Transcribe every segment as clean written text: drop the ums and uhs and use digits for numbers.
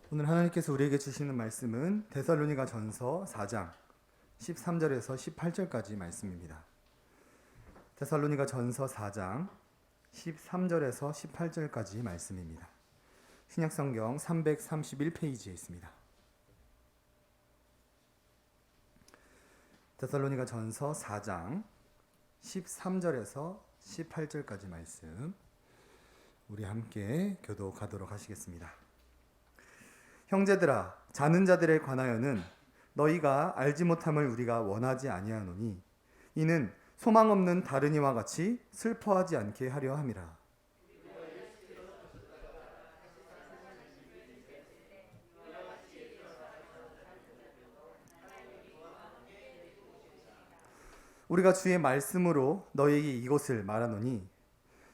오늘 하나님께서 우리에게 주시는 말씀은 데살로니가 전서 4장 13절에서 18절까지 말씀입니다. 데살로니가 전서 4장 13절에서 18절까지 말씀입니다. 신약성경 331페이지에 있습니다. 데살로니가 전서 4장 13절에서 18절까지 말씀 우리 함께 교독하도록 하시겠습니다. 형제들아, 자는 자들에 관하여는 너희가 알지 못함을 우리가 원하지 아니하노니 이는 소망 없는 다른 이와 같이 슬퍼하지 않게 하려 함이라. 우리가 주의 말씀으로 너희에게 이것을 말하노니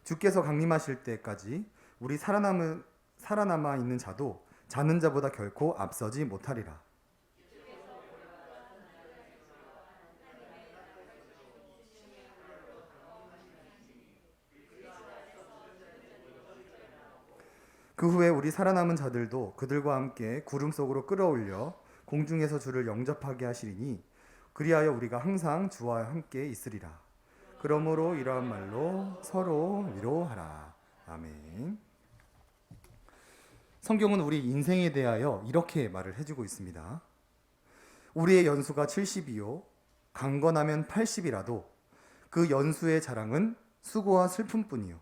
주께서 강림하실 때까지 우리 살아남아 있는 자도 자는 자보다 결코 앞서지 못하리라. 그 후에 우리 살아남은 자들도 그들과 함께 구름 속으로 끌어올려 공중에서 주를 영접하게 하시리니 그리하여 우리가 항상 주와 함께 있으리라. 그러므로 이러한 말로 서로 위로하라. 아멘. 성경은 우리 인생에 대하여 이렇게 말을 해주고 있습니다. 우리의 연수가 70이요 강건하면 80이라도 그 연수의 자랑은 수고와 슬픔뿐이요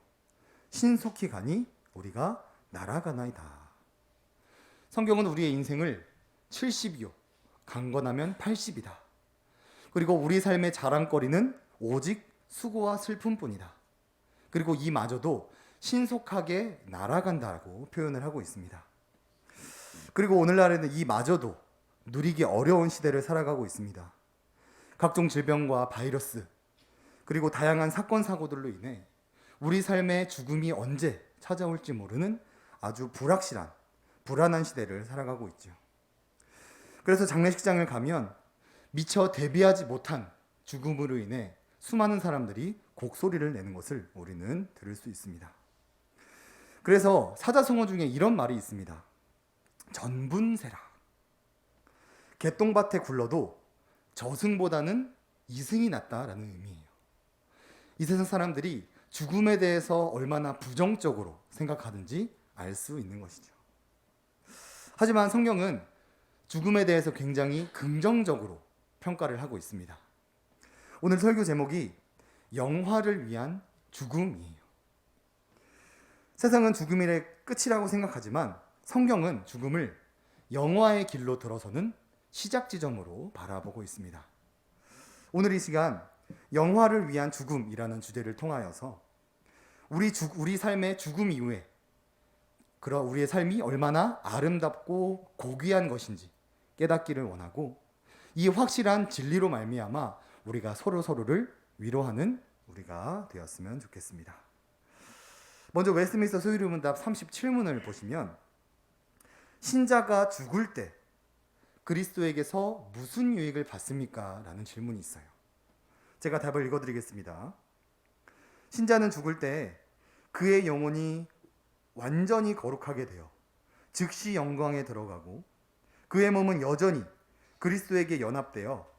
신속히 가니 우리가 날아가나이다. 성경은 우리의 인생을 70이요 강건하면 80이다. 그리고 우리 삶의 자랑거리는 오직 수고와 슬픔뿐이다. 그리고 이마저도 신속하게 날아간다고 표현을 하고 있습니다. 그리고 오늘날에는 이마저도 누리기 어려운 시대를 살아가고 있습니다. 각종 질병과 바이러스 그리고 다양한 사건 사고들로 인해 우리 삶의 죽음이 언제 찾아올지 모르는 아주 불안한 시대를 살아가고 있죠. 그래서 장례식장을 가면 미처 대비하지 못한 죽음으로 인해 수많은 사람들이 곡소리를 내는 것을 우리는 들을 수 있습니다. 그래서 사자성어 중에 이런 말이 있습니다. 전분세라. 개똥밭에 굴러도 저승보다는 이승이 낫다라는 의미예요. 이 세상 사람들이 죽음에 대해서 얼마나 부정적으로 생각하는지 알 수 있는 것이죠. 하지만 성경은 죽음에 대해서 굉장히 긍정적으로 평가를 하고 있습니다. 오늘 설교 제목이 영화를 위한 죽음이에요. 세상은 죽음의 끝이라고 생각하지만 성경은 죽음을 영화의 길로 들어서는 시작 지점으로 바라보고 있습니다. 오늘 이 시간 영화를 위한 죽음이라는 주제를 통하여서 우리 삶의 죽음 이후에 그런 우리의 삶이 얼마나 아름답고 고귀한 것인지 깨닫기를 원하고 이 확실한 진리로 말미암아 우리가 서로를 위로하는 우리가 되었으면 좋겠습니다. 먼저 웨스트민스터 소유문답 37문을 보시면 신자가 죽을 때 그리스도에게서 무슨 유익을 받습니까? 라는 질문이 있어요. 제가 답을 읽어드리겠습니다. 신자는 죽을 때 그의 영혼이 완전히 거룩하게 되어 즉시 영광에 들어가고 그의 몸은 여전히 그리스도에게 연합되어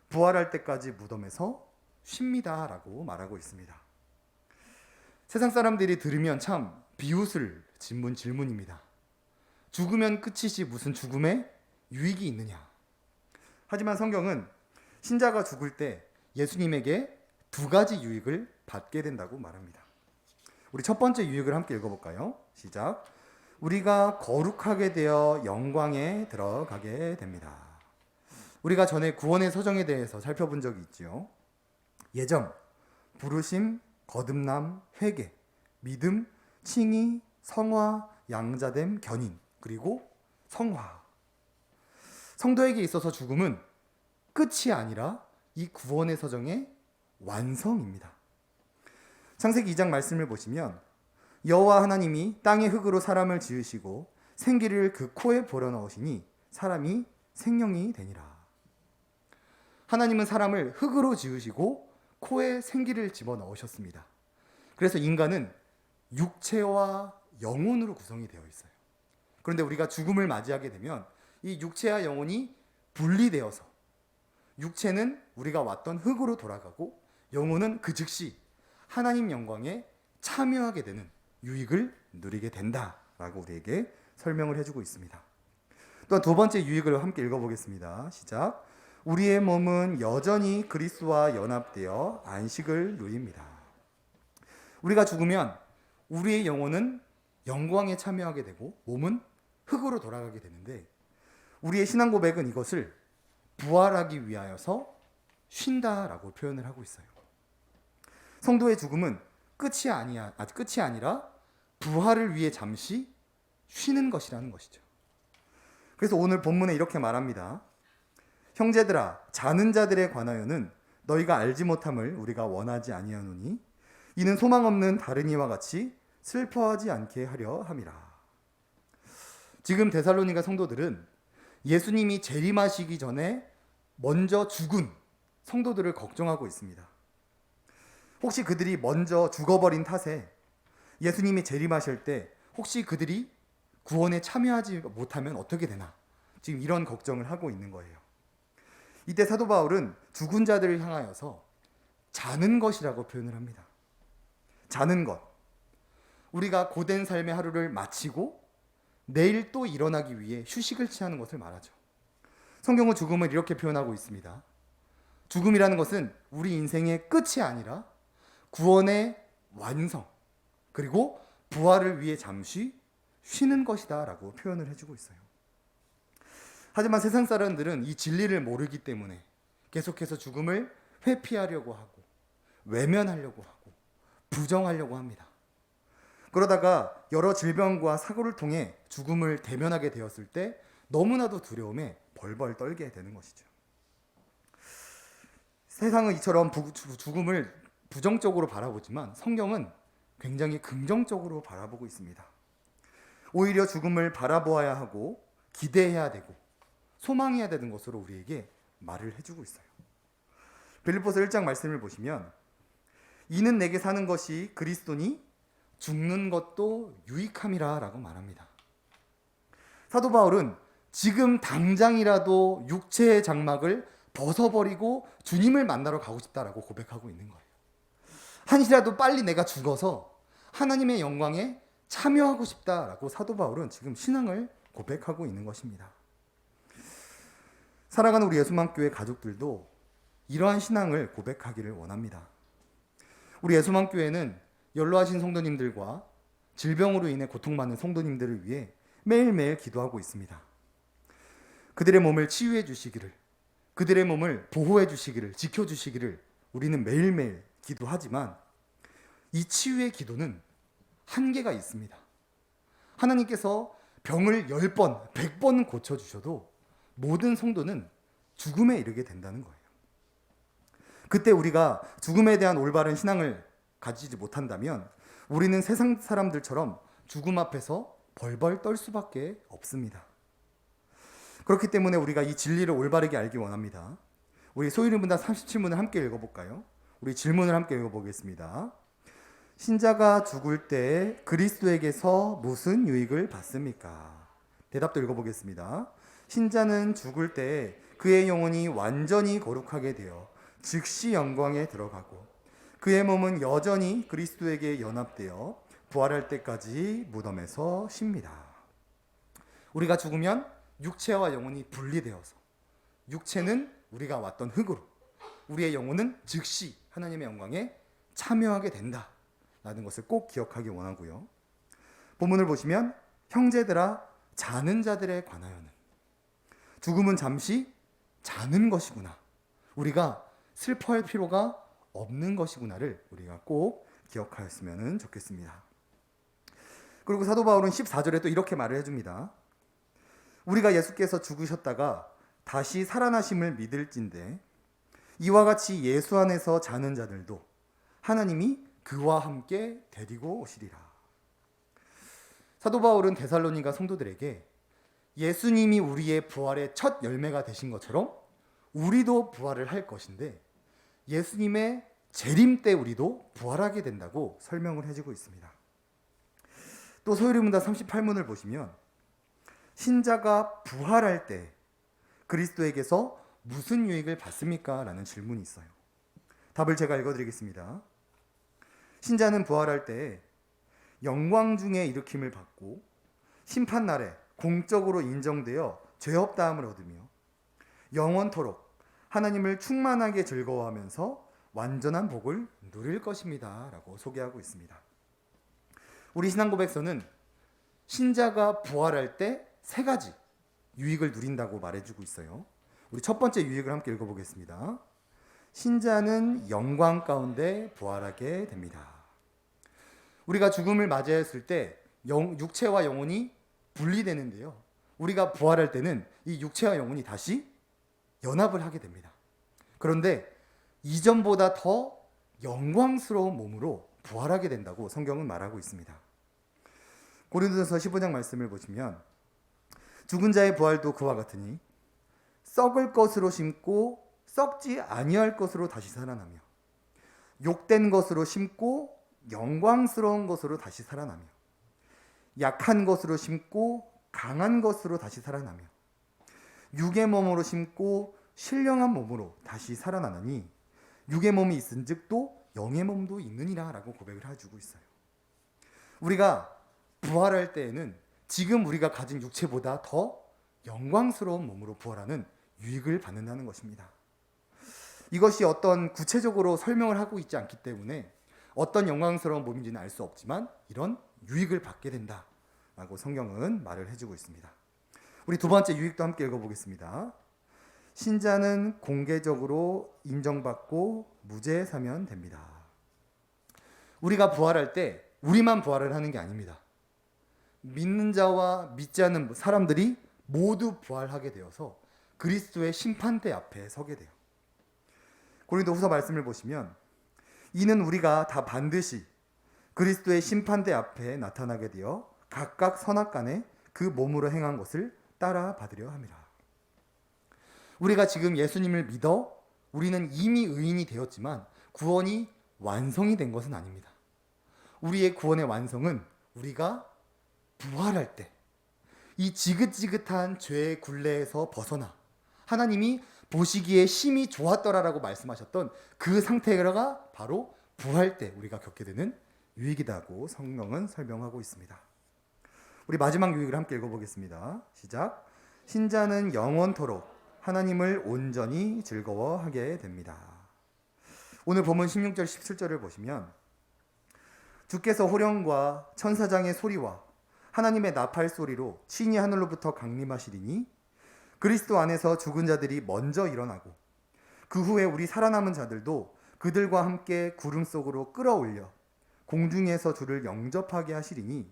부활할 때까지 무덤에서 쉽니다 라고 말하고 있습니다. 세상 사람들이 들으면 참 비웃을 질문입니다. 죽으면 끝이지 무슨 죽음에 유익이 있느냐. 하지만 성경은 신자가 죽을 때 예수님에게 두 가지 유익을 받게 된다고 말합니다. 우리 첫 번째 유익을 함께 읽어볼까요? 시작. 우리가 거룩하게 되어 영광에 들어가게 됩니다. 우리가 전에 구원의 서정에 대해서 살펴본 적이 있죠. 예정, 부르심, 거듭남, 회개, 믿음, 칭의, 성화, 양자됨, 견인, 그리고 성화. 성도에게 있어서 죽음은 끝이 아니라 이 구원의 서정의 완성입니다. 창세기 2장 말씀을 보시면 여호와 하나님이 땅의 흙으로 사람을 지으시고 생기를 그 코에 불어넣으시니 사람이 생명이 되니라. 하나님은 사람을 흙으로 지으시고 코에 생기를 집어넣으셨습니다. 그래서 인간은 육체와 영혼으로 구성이 되어 있어요. 그런데 우리가 죽음을 맞이하게 되면 이 육체와 영혼이 분리되어서 육체는 우리가 왔던 흙으로 돌아가고 영혼은 그 즉시 하나님 영광에 참여하게 되는 유익을 누리게 된다라고 우리에게 설명을 해주고 있습니다. 또한 두 번째 유익을 함께 읽어보겠습니다. 시작. 우리의 몸은 여전히 그리스도와 연합되어 안식을 누립니다. 우리가 죽으면 우리의 영혼은 영광에 참여하게 되고 몸은 흙으로 돌아가게 되는데, 우리의 신앙 고백은 이것을 부활하기 위하여서 쉰다라고 표현을 하고 있어요. 성도의 죽음은 끝이 아니라 부활을 위해 잠시 쉬는 것이라는 것이죠. 그래서 오늘 본문에 이렇게 말합니다. 형제들아, 자는 자들에 관하여는 너희가 알지 못함을 우리가 원하지 아니하노니 이는 소망 없는 다른 이와 같이 슬퍼하지 않게 하려 함이라. 지금 데살로니가 성도들은 예수님이 재림하시기 전에 먼저 죽은 성도들을 걱정하고 있습니다. 혹시 그들이 먼저 죽어버린 탓에 예수님이 재림하실 때 혹시 그들이 구원에 참여하지 못하면 어떻게 되나, 지금 이런 걱정을 하고 있는 거예요. 이때 사도 바울은 죽은 자들을 향하여서 자는 것이라고 표현을 합니다. 자는 것. 우리가 고된 삶의 하루를 마치고 내일 또 일어나기 위해 휴식을 취하는 것을 말하죠. 성경은 죽음을 이렇게 표현하고 있습니다. 죽음이라는 것은 우리 인생의 끝이 아니라 구원의 완성, 그리고 부활을 위해 잠시 쉬는 것이다 라고 표현을 해주고 있어요. 하지만 세상 사람들은 이 진리를 모르기 때문에 계속해서 죽음을 회피하려고 하고 외면하려고 하고 부정하려고 합니다. 그러다가 여러 질병과 사고를 통해 죽음을 대면하게 되었을 때 너무나도 두려움에 벌벌 떨게 되는 것이죠. 세상은 이처럼 죽음을 부정적으로 바라보지만 성경은 굉장히 긍정적으로 바라보고 있습니다. 오히려 죽음을 바라보아야 하고 기대해야 되고 소망해야 되는 것으로 우리에게 말을 해주고 있어요. 빌립보서 1장 말씀을 보시면 이는 내게 사는 것이 그리스도니 죽는 것도 유익함이라 라고 말합니다. 사도 바울은 지금 당장이라도 육체의 장막을 벗어버리고 주님을 만나러 가고 싶다라고 고백하고 있는 거예요. 한시라도 빨리 내가 죽어서 하나님의 영광에 참여하고 싶다라고 사도 바울은 지금 신앙을 고백하고 있는 것입니다. 사랑하는 우리 예수만교회 가족들도 이러한 신앙을 고백하기를 원합니다. 우리 예수만교회는 연로하신 성도님들과 질병으로 인해 고통받는 성도님들을 위해 매일매일 기도하고 있습니다. 그들의 몸을 치유해 주시기를, 그들의 몸을 보호해 주시기를, 지켜주시기를 우리는 매일매일 기도하지만 이 치유의 기도는 한계가 있습니다. 하나님께서 병을 10번, 100번 고쳐주셔도 모든 성도는 죽음에 이르게 된다는 거예요. 그때 우리가 죽음에 대한 올바른 신앙을 가지지 못한다면 우리는 세상 사람들처럼 죽음 앞에서 벌벌 떨 수밖에 없습니다. 그렇기 때문에 우리가 이 진리를 올바르게 알기 원합니다. 우리 소유리문답 37문을 함께 읽어볼까요? 우리 질문을 함께 읽어보겠습니다. 신자가 죽을 때 그리스도에게서 무슨 유익을 받습니까? 대답도 읽어보겠습니다. 신자는 죽을 때 그의 영혼이 완전히 거룩하게 되어 즉시 영광에 들어가고 그의 몸은 여전히 그리스도에게 연합되어 부활할 때까지 무덤에서 쉽니다. 우리가 죽으면 육체와 영혼이 분리되어서 육체는 우리가 왔던 흙으로, 우리의 영혼은 즉시 하나님의 영광에 참여하게 된다라는 것을 꼭 기억하기 원하고요. 본문을 보시면 형제들아 자는 자들에 관하여는, 죽음은 잠시 자는 것이구나, 우리가 슬퍼할 필요가 없는 것이구나를 우리가 꼭 기억하였으면 좋겠습니다. 그리고 사도 바울은 14절에 또 이렇게 말을 해줍니다. 우리가 예수께서 죽으셨다가 다시 살아나심을 믿을진대 이와 같이 예수 안에서 자는 자들도 하나님이 그와 함께 데리고 오시리라. 사도 바울은 데살로니가 성도들에게 예수님이 우리의 부활의 첫 열매가 되신 것처럼 우리도 부활을 할 것인데 예수님의 재림 때 우리도 부활하게 된다고 설명을 해주고 있습니다. 또 소요리문답 38문을 보시면 신자가 부활할 때 그리스도에게서 무슨 유익을 받습니까? 라는 질문이 있어요. 답을 제가 읽어드리겠습니다. 신자는 부활할 때 영광 중에 일으킴을 받고 심판날에 공적으로 인정되어 죄 없다함을 얻으며 영원토록 하나님을 충만하게 즐거워하면서 완전한 복을 누릴 것입니다. 라고 소개하고 있습니다. 우리 신앙고백서는 신자가 부활할 때 세 가지 유익을 누린다고 말해주고 있어요. 우리 첫 번째 유익을 함께 읽어보겠습니다. 신자는 영광 가운데 부활하게 됩니다. 우리가 죽음을 맞이했을 때 육체와 영혼이 분리되는데요. 우리가 부활할 때는 이 육체와 영혼이 다시 연합을 하게 됩니다. 그런데 이전보다 더 영광스러운 몸으로 부활하게 된다고 성경은 말하고 있습니다. 고린도전서 15장 말씀을 보시면 죽은 자의 부활도 그와 같으니 썩을 것으로 심고 썩지 아니할 것으로 다시 살아나며 욕된 것으로 심고 영광스러운 것으로 다시 살아나며 약한 것으로 심고 강한 것으로 다시 살아나며 육의 몸으로 심고 신령한 몸으로 다시 살아나느니 육의 몸이 있은즉 또 영의 몸도 있느니라 라고 고백을 해주고 있어요. 우리가 부활할 때에는 지금 우리가 가진 육체보다 더 영광스러운 몸으로 부활하는 유익을 받는다는 것입니다. 이것이 어떤 구체적으로 설명을 하고 있지 않기 때문에 어떤 영광스러운 몸인지는 알 수 없지만 이런 유익을 받게 된다라고 성경은 말을 해주고 있습니다. 우리 두 번째 유익도 함께 읽어보겠습니다. 신자는 공개적으로 인정받고 무죄에 사면 됩니다. 우리가 부활할 때 우리만 부활을 하는 게 아닙니다. 믿는 자와 믿지 않는 사람들이 모두 부활하게 되어서 그리스도의 심판대 앞에 서게 돼요. 고린도후서 말씀을 보시면 이는 우리가 다 반드시 그리스도의 심판대 앞에 나타나게 되어 각각 선악간에 그 몸으로 행한 것을 따라 받으려 함이라. 우리가 지금 예수님을 믿어 우리는 이미 의인이 되었지만 구원이 완성이 된 것은 아닙니다. 우리의 구원의 완성은 우리가 부활할 때 이 지긋지긋한 죄의 굴레에서 벗어나 하나님이 보시기에 심히 좋았더라라고 말씀하셨던 그 상태가 바로 부활 때 우리가 겪게 되는 유익이다고 성경은 설명하고 있습니다. 우리 마지막 유익을 함께 읽어보겠습니다. 시작. 신자는 영원토록 하나님을 온전히 즐거워하게 됩니다. 오늘 본문 16절 17절을 보시면 주께서 호령과 천사장의 소리와 하나님의 나팔 소리로 친히 하늘로부터 강림하시리니 그리스도 안에서 죽은 자들이 먼저 일어나고 그 후에 우리 살아남은 자들도 그들과 함께 구름 속으로 끌어올려 공중에서 주를 영접하게 하시리니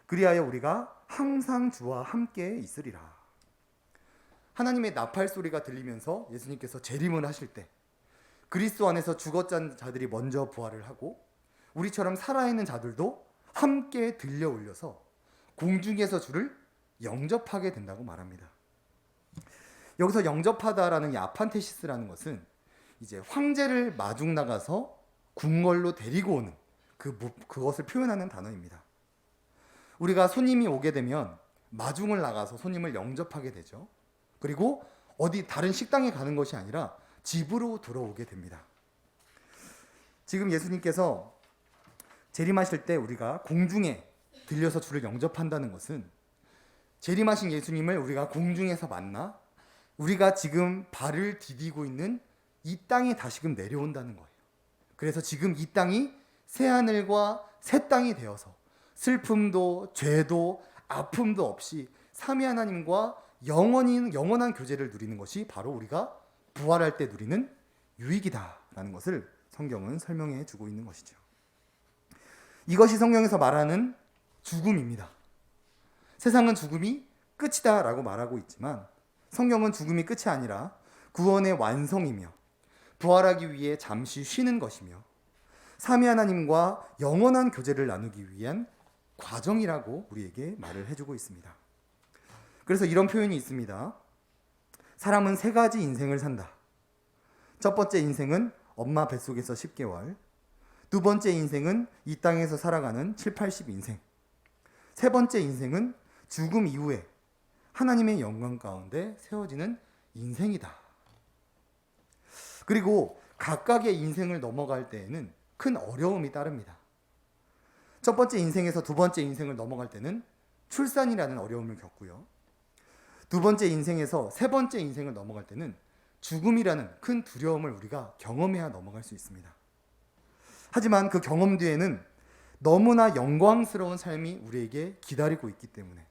그리하여 우리가 항상 주와 함께 있으리라. 하나님의 나팔 소리가 들리면서 예수님께서 재림을 하실 때 그리스도 안에서 죽었던 자들이 먼저 부활을 하고 우리처럼 살아있는 자들도 함께 들려 올려서 공중에서 주를 영접하게 된다고 말합니다. 여기서 영접하다라는 이 아판테시스라는 것은 이제 황제를 마중 나가서 궁궐로 데리고 오는 그것을 표현하는 단어입니다. 우리가 손님이 오게 되면 마중을 나가서 손님을 영접하게 되죠. 그리고 어디 다른 식당에 가는 것이 아니라 집으로 들어오게 됩니다. 지금 예수님께서 재림하실 때 우리가 공중에 들려서 주를 영접한다는 것은 재림하신 예수님을 우리가 공중에서 만나 우리가 지금 발을 디디고 있는 이 땅에 다시금 내려온다는 거예요. 그래서 지금 이 땅이 새하늘과 새 땅이 되어서 슬픔도 죄도 아픔도 없이 삼위 하나님과 영원한 교제를 누리는 것이 바로 우리가 부활할 때 누리는 유익이다라는 것을 성경은 설명해 주고 있는 것이죠. 이것이 성경에서 말하는 죽음입니다. 세상은 죽음이 끝이다라고 말하고 있지만 성경은 죽음이 끝이 아니라 구원의 완성이며 부활하기 위해 잠시 쉬는 것이며 삼위 하나님과 영원한 교제를 나누기 위한 과정이라고 우리에게 말을 해주고 있습니다. 그래서 이런 표현이 있습니다. 사람은 세 가지 인생을 산다. 첫 번째 인생은 엄마 뱃속에서 10개월, 두 번째 인생은 이 땅에서 살아가는 7, 80 인생, 세 번째 인생은 죽음 이후에 하나님의 영광 가운데 세워지는 인생이다. 그리고 각각의 인생을 넘어갈 때에는 큰 어려움이 따릅니다. 첫 번째 인생에서 두 번째 인생을 넘어갈 때는 출산이라는 어려움을 겪고요. 두 번째 인생에서 세 번째 인생을 넘어갈 때는 죽음이라는 큰 두려움을 우리가 경험해야 넘어갈 수 있습니다. 하지만 그 경험 뒤에는 너무나 영광스러운 삶이 우리에게 기다리고 있기 때문에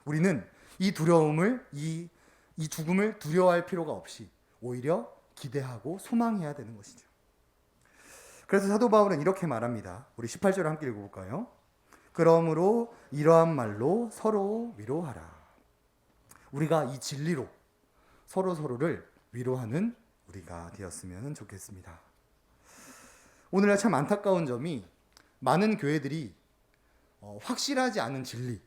우리는 이 두려움을, 이 죽음을 두려워할 필요가 없이 오히려 기대하고 소망해야 되는 것이죠. 그래서 사도 바울은 이렇게 말합니다. 우리 18절을 함께 읽어볼까요? 그러므로 이러한 말로 서로 위로하라. 우리가 이 진리로 서로를 위로하는 우리가 되었으면 좋겠습니다. 오늘날 참 안타까운 점이 많은 교회들이 확실하지 않은 진리,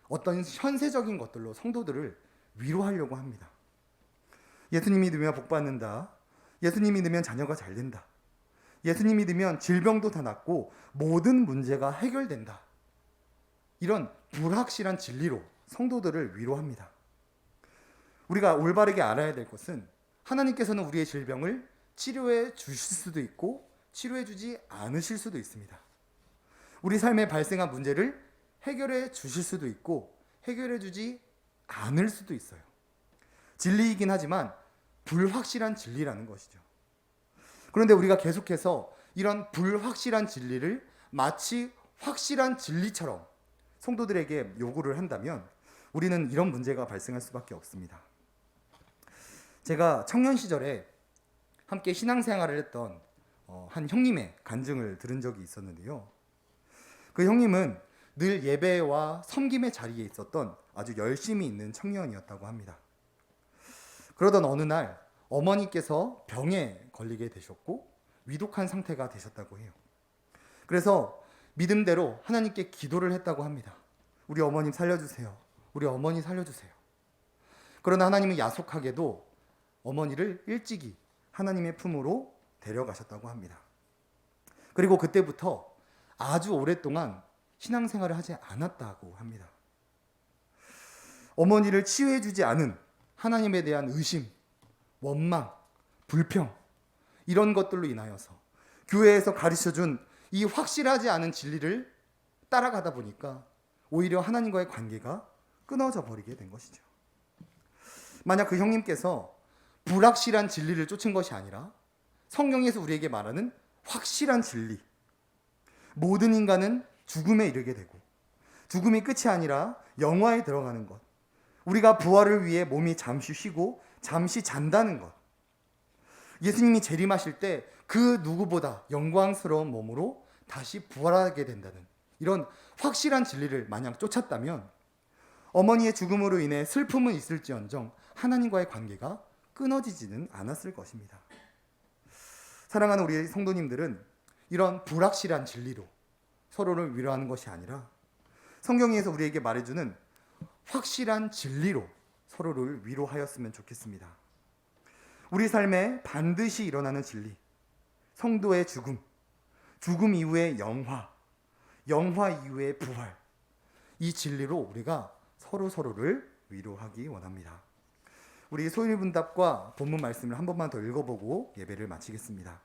어떤 현세적인 것들로 성도들을 위로하려고 합니다. 예수님 믿으면 복 받는다. 예수님 믿으면 자녀가 잘 된다. 예수님 믿으면 질병도 다 낫고 모든 문제가 해결된다. 이런 불확실한 진리로 성도들을 위로합니다. 우리가 올바르게 알아야 될 것은 하나님께서는 우리의 질병을 치료해 주실 수도 있고 치료해 주지 않으실 수도 있습니다. 우리 삶에 발생한 문제를 해결해 주실 수도 있고 해결해 주지 않을 수도 있어요. 진리이긴 하지만 불확실한 진리라는 것이죠. 그런데 우리가 계속해서 이런 불확실한 진리를 마치 확실한 진리처럼 성도들에게 요구를 한다면 우리는 이런 문제가 발생할 수밖에 없습니다. 제가 청년 시절에 함께 신앙생활을 했던 한 형님의 간증을 들은 적이 있었는데요. 그 형님은 늘 예배와 섬김의 자리에 있었던 아주 열심히 있는 청년이었다고 합니다. 그러던 어느 날 어머니께서 병에 걸리게 되셨고 위독한 상태가 되셨다고 해요. 그래서 믿음대로 하나님께 기도를 했다고 합니다. 우리 어머님 살려주세요. 우리 어머니 살려주세요. 그러나 하나님은 야속하게도 어머니를 일찍이 하나님의 품으로 데려가셨다고 합니다. 그리고 그때부터 아주 오랫동안 신앙생활을 하지 않았다고 합니다. 어머니를 치유해주지 않은 하나님에 대한 의심, 원망, 불평 이런 것들로 인하여서 교회에서 가르쳐준 이 확실하지 않은 진리를 따라가다 보니까 오히려 하나님과의 관계가 끊어져 버리게 된 것이죠. 만약 그 형님께서 불확실한 진리를 쫓은 것이 아니라 성경에서 우리에게 말하는 확실한 진리, 모든 인간은 죽음에 이르게 되고 죽음이 끝이 아니라 영화에 들어가는 것, 우리가 부활을 위해 몸이 잠시 쉬고 잠시 잔다는 것, 예수님이 재림하실 때 그 누구보다 영광스러운 몸으로 다시 부활하게 된다는 이런 확실한 진리를 만약 쫓았다면 어머니의 죽음으로 인해 슬픔은 있을지언정 하나님과의 관계가 끊어지지는 않았을 것입니다. 사랑하는 우리 성도님들은 이런 불확실한 진리로 서로를 위로하는 것이 아니라 성경에서 우리에게 말해주는 확실한 진리로 서로를 위로하였으면 좋겠습니다. 우리 삶에 반드시 일어나는 진리, 성도의 죽음, 죽음 이후의 영화, 영화 이후의 부활, 이 진리로 우리가 서로를 위로하기 원합니다. 우리 소일분답과 본문 말씀을 한 번만 더 읽어보고 예배를 마치겠습니다.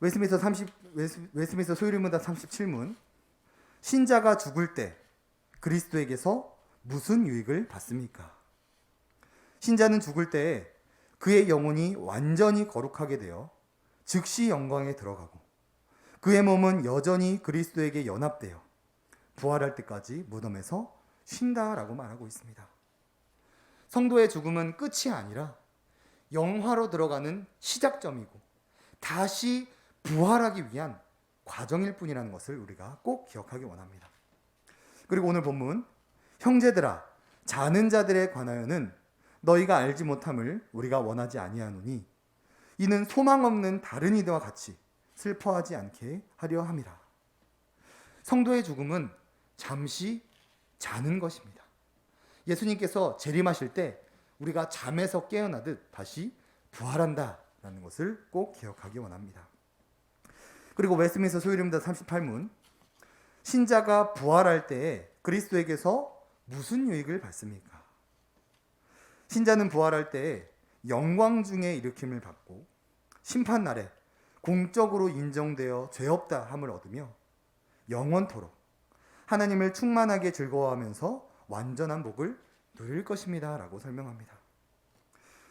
웨스민스터 소일문답 37문, 신자가 죽을 때 그리스도에게서 무슨 유익을 받습니까? 신자는 죽을 때에 그의 영혼이 완전히 거룩하게 되어 즉시 영광에 들어가고 그의 몸은 여전히 그리스도에게 연합되어 부활할 때까지 무덤에서 쉰다라고 말하고 있습니다. 성도의 죽음은 끝이 아니라 영화로 들어가는 시작점이고 다시 부활하기 위한 과정일 뿐이라는 것을 우리가 꼭 기억하기 원합니다. 그리고 오늘 본문, 형제들아 자는 자들에 관하여는 너희가 알지 못함을 우리가 원하지 아니하노니 이는 소망 없는 다른 이들과 같이 슬퍼하지 않게 하려 함이라. 성도의 죽음은 잠시 자는 것입니다. 예수님께서 재림하실 때 우리가 잠에서 깨어나듯 다시 부활한다라는 것을 꼭 기억하기 원합니다. 그리고 웨스민스터 소일문답 38문, 신자가 부활할 때에 그리스도에게서 무슨 유익을 받습니까? 신자는 부활할 때 영광 중에 일으킴을 받고 심판 날에 공적으로 인정되어 죄 없다 함을 얻으며 영원토록 하나님을 충만하게 즐거워하면서 완전한 복을 누릴 것입니다 라고 설명합니다.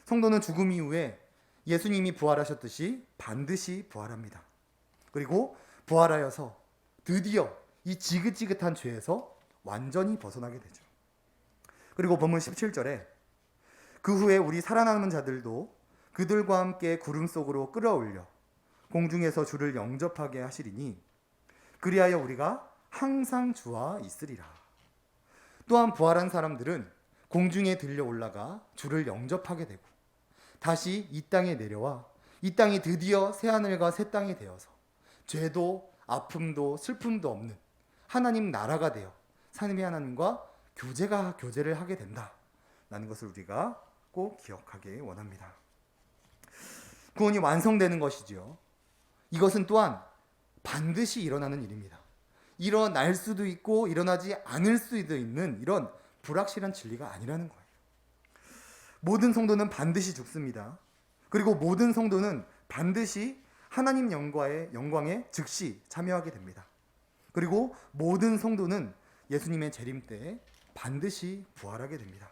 성도는 죽음 이후에 예수님이 부활하셨듯이 반드시 부활합니다. 그리고 부활하여서 드디어 이 지긋지긋한 죄에서 완전히 벗어나게 되죠. 그리고 본문 17절에 그 후에 우리 살아남은 자들도 그들과 함께 구름 속으로 끌어올려 공중에서 주를 영접하게 하시리니 그리하여 우리가 항상 주와 있으리라. 또한 부활한 사람들은 공중에 들려 올라가 주를 영접하게 되고 다시 이 땅에 내려와 이 땅이 드디어 새하늘과 새 땅이 되어서 죄도 아픔도 슬픔도 없는 하나님 나라가 되어 하나님의 하나님과 교제를 하게 된다라는 것을 우리가 꼭 기억하기 원합니다. 구원이 완성되는 것이지요. 이것은 또한 반드시 일어나는 일입니다. 일어날 수도 있고 일어나지 않을 수도 있는 이런 불확실한 진리가 아니라는 거예요. 모든 성도는 반드시 죽습니다. 그리고 모든 성도는 반드시 하나님 영광에 즉시 참여하게 됩니다. 그리고 모든 성도는 예수님의 재림 때에 반드시 부활하게 됩니다.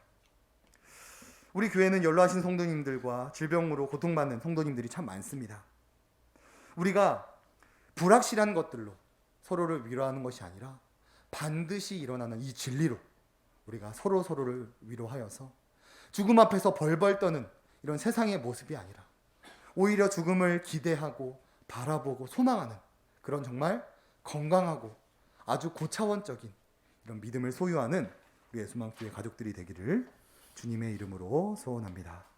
우리 교회는 연로하신 성도님들과 질병으로 고통받는 성도님들이 참 많습니다. 우리가 불확실한 것들로 서로를 위로하는 것이 아니라 반드시 일어나는 이 진리로 우리가 서로를 위로하여서 죽음 앞에서 벌벌 떠는 이런 세상의 모습이 아니라 오히려 죽음을 기대하고 바라보고 소망하는 그런 정말 건강하고 아주 고차원적인 이런 믿음을 소유하는 우리 예수만교회 가족들이 되기를 주님의 이름으로 소원합니다.